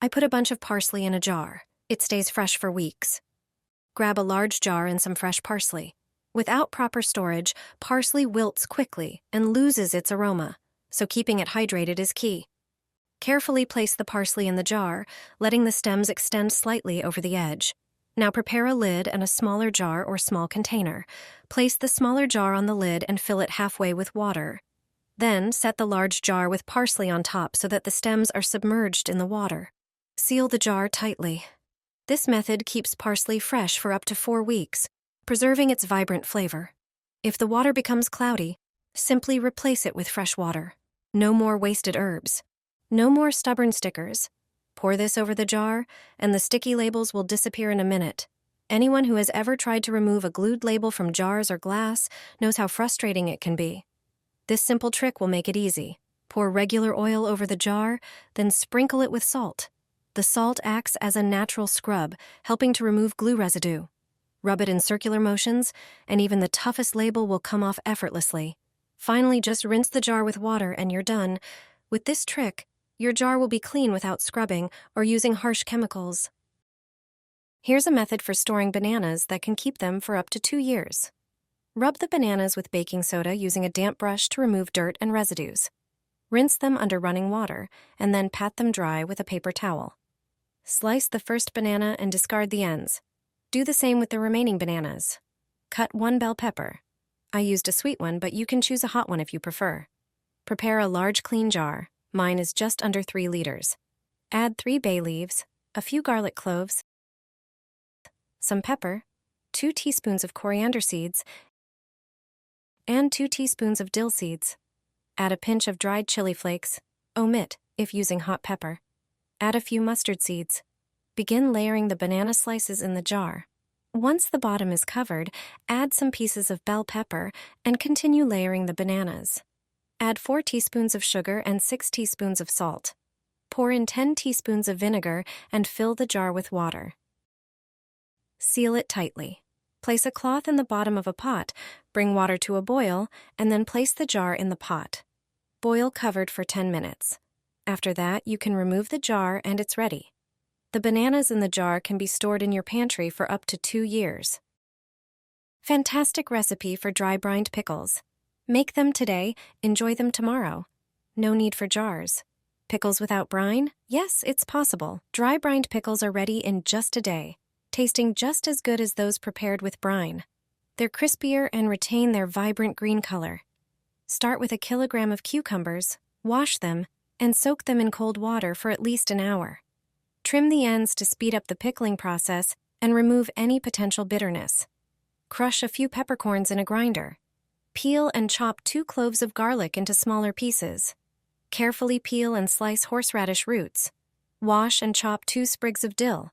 I put a bunch of parsley in a jar. It stays fresh for weeks. Grab a large jar and some fresh parsley. Without proper storage, parsley wilts quickly and loses its aroma, so keeping it hydrated is key. Carefully place the parsley in the jar, letting the stems extend slightly over the edge. Now prepare a lid and a smaller jar or small container. Place the smaller jar on the lid and fill it halfway with water. Then set the large jar with parsley on top so that the stems are submerged in the water. Seal the jar tightly. This method keeps parsley fresh for up to 4 weeks, preserving its vibrant flavor. If the water becomes cloudy, simply replace it with fresh water. No more wasted herbs. No more stubborn stickers. Pour this over the jar, and the sticky labels will disappear in a minute. Anyone who has ever tried to remove a glued label from jars or glass knows how frustrating it can be. This simple trick will make it easy. Pour regular oil over the jar, then sprinkle it with salt. The salt acts as a natural scrub, helping to remove glue residue. Rub it in circular motions, and even the toughest label will come off effortlessly. Finally, just rinse the jar with water and you're done. With this trick, your jar will be clean without scrubbing or using harsh chemicals. Here's a method for storing bananas that can keep them for up to 2 years. Rub the bananas with baking soda using a damp brush to remove dirt and residues. Rinse them under running water, and then pat them dry with a paper towel. Slice the first banana and discard the ends. Do the same with the remaining bananas. Cut 1 bell pepper. I used a sweet one, but you can choose a hot one if you prefer. Prepare a large clean jar. Mine is just under 3 liters. Add 3 bay leaves, a few garlic cloves, some pepper, 2 teaspoons of coriander seeds, and 2 teaspoons of dill seeds. Add a pinch of dried chili flakes. Omit if using hot pepper. Add a few mustard seeds. Begin layering the banana slices in the jar. Once the bottom is covered, add some pieces of bell pepper and continue layering the bananas. Add 4 teaspoons of sugar and 6 teaspoons of salt. Pour in 10 teaspoons of vinegar and fill the jar with water. Seal it tightly. Place a cloth in the bottom of a pot, bring water to a boil, and then place the jar in the pot. Boil covered for 10 minutes. After that, you can remove the jar and it's ready. The bananas in the jar can be stored in your pantry for up to 2 years. Fantastic recipe for dry brined pickles. Make them today, enjoy them tomorrow. No need for jars. Pickles without brine? Yes, it's possible. Dry brined pickles are ready in just a day, tasting just as good as those prepared with brine. They're crispier and retain their vibrant green color. Start with a kilogram of cucumbers, wash them, and soak them in cold water for at least an hour. Trim the ends to speed up the pickling process and remove any potential bitterness. Crush a few peppercorns in a grinder. Peel and chop 2 cloves of garlic into smaller pieces. Carefully peel and slice horseradish roots. Wash and chop 2 sprigs of dill.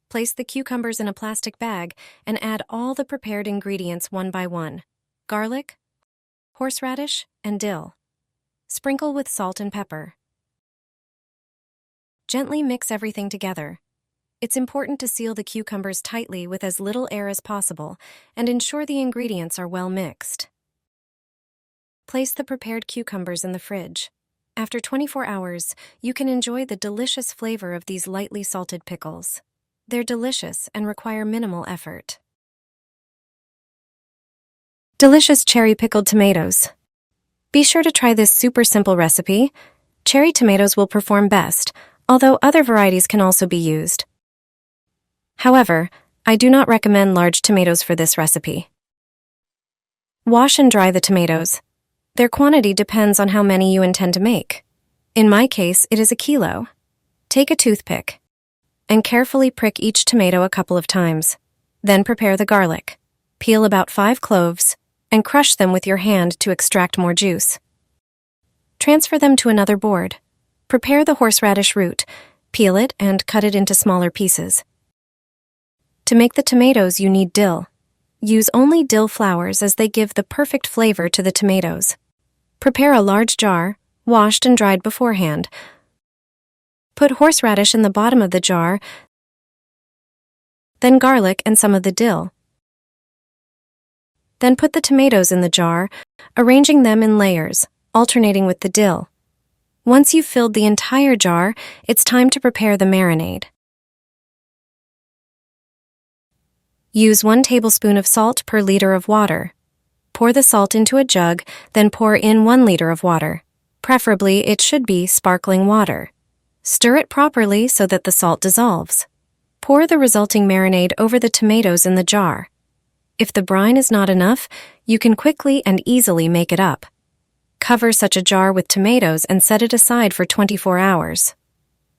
Place the cucumbers in a plastic bag and add all the prepared ingredients one by one: garlic, horseradish, and dill. Sprinkle with salt and pepper. Gently mix everything together. It's important to seal the cucumbers tightly with as little air as possible and ensure the ingredients are well mixed. Place the prepared cucumbers in the fridge. After 24 hours, you can enjoy the delicious flavor of these lightly salted pickles. They're delicious and require minimal effort. Delicious cherry pickled tomatoes. Be sure to try this super simple recipe. Cherry tomatoes will perform best, although other varieties can also be used. However, I do not recommend large tomatoes for this recipe. Wash and dry the tomatoes. Their quantity depends on how many you intend to make. In my case, it is a kilo. Take a toothpick and carefully prick each tomato a couple of times. Then prepare the garlic. Peel about 5 cloves and crush them with your hand to extract more juice. Transfer them to another board. Prepare the horseradish root. Peel it and cut it into smaller pieces. To make the tomatoes, you need dill. Use only dill flowers as they give the perfect flavor to the tomatoes. Prepare a large jar, washed and dried beforehand. Put horseradish in the bottom of the jar, then garlic and some of the dill. Then put the tomatoes in the jar, arranging them in layers, alternating with the dill. Once you've filled the entire jar, it's time to prepare the marinade. Use 1 tablespoon of salt per liter of water. Pour the salt into a jug, then pour in 1 liter of water. Preferably, it should be sparkling water. Stir it properly so that the salt dissolves. Pour the resulting marinade over the tomatoes in the jar. If the brine is not enough, you can quickly and easily make it up. Cover such a jar with tomatoes and set it aside for 24 hours.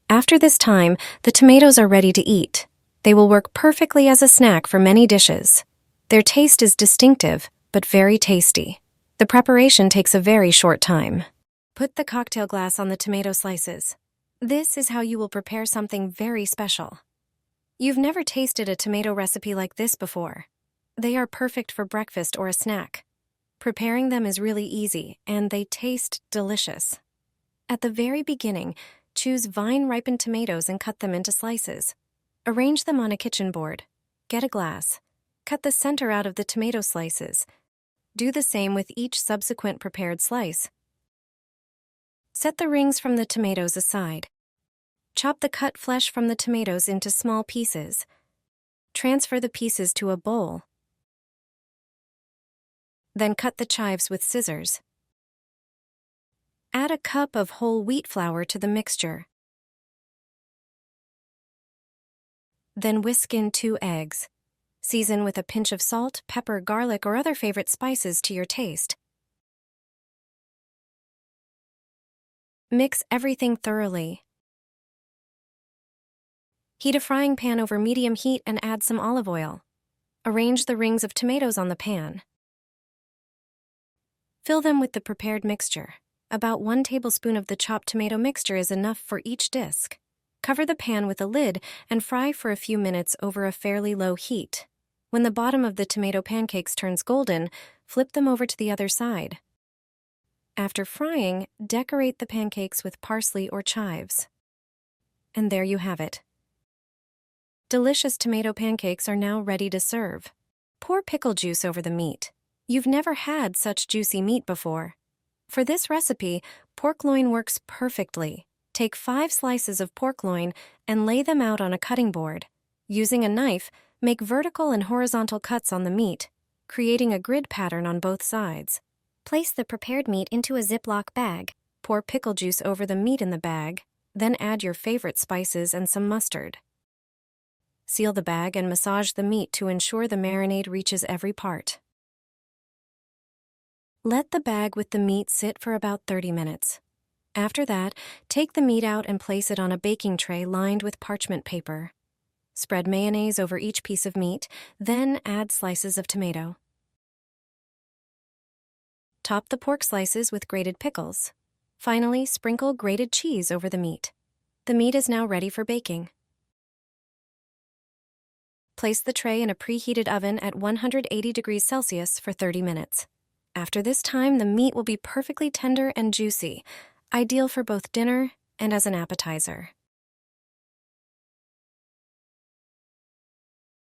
After this time, the tomatoes are ready to eat. They will work perfectly as a snack for many dishes. Their taste is distinctive, but very tasty. The preparation takes a very short time. Put the cocktail glass on the tomato slices. This is how you will prepare something very special. You've never tasted a tomato recipe like this before. They are perfect for breakfast or a snack. Preparing them is really easy, and they taste delicious. At the very beginning, choose vine-ripened tomatoes and cut them into slices. Arrange them on a kitchen board. Get a glass. Cut the center out of the tomato slices. Do the same with each subsequent prepared slice. Set the rings from the tomatoes aside. Chop the cut flesh from the tomatoes into small pieces. Transfer the pieces to a bowl. Then cut the chives with scissors. Add a cup of whole wheat flour to the mixture. Then whisk in 2 eggs. Season with a pinch of salt, pepper, garlic, or other favorite spices to your taste. Mix everything thoroughly. Heat a frying pan over medium heat and add some olive oil. Arrange the rings of tomatoes on the pan. Fill them with the prepared mixture. About 1 tablespoon of the chopped tomato mixture is enough for each disc. Cover the pan with a lid and fry for a few minutes over a fairly low heat. When the bottom of the tomato pancakes turns golden, flip them over to the other side. After frying, decorate the pancakes with parsley or chives. And there you have it. Delicious tomato pancakes are now ready to serve. Pour pickle juice over the meat. You've never had such juicy meat before. For this recipe, pork loin works perfectly. Take 5 slices of pork loin and lay them out on a cutting board. Using a knife, make vertical and horizontal cuts on the meat, creating a grid pattern on both sides. Place the prepared meat into a Ziploc bag. Pour pickle juice over the meat in the bag, then add your favorite spices and some mustard. Seal the bag and massage the meat to ensure the marinade reaches every part. Let the bag with the meat sit for about 30 minutes. After that, take the meat out and place it on a baking tray lined with parchment paper. Spread mayonnaise over each piece of meat, then add slices of tomato. Top the pork slices with grated pickles. Finally, sprinkle grated cheese over the meat. The meat is now ready for baking. Place the tray in a preheated oven at 180 degrees Celsius for 30 minutes. After this time, the meat will be perfectly tender and juicy, ideal for both dinner and as an appetizer.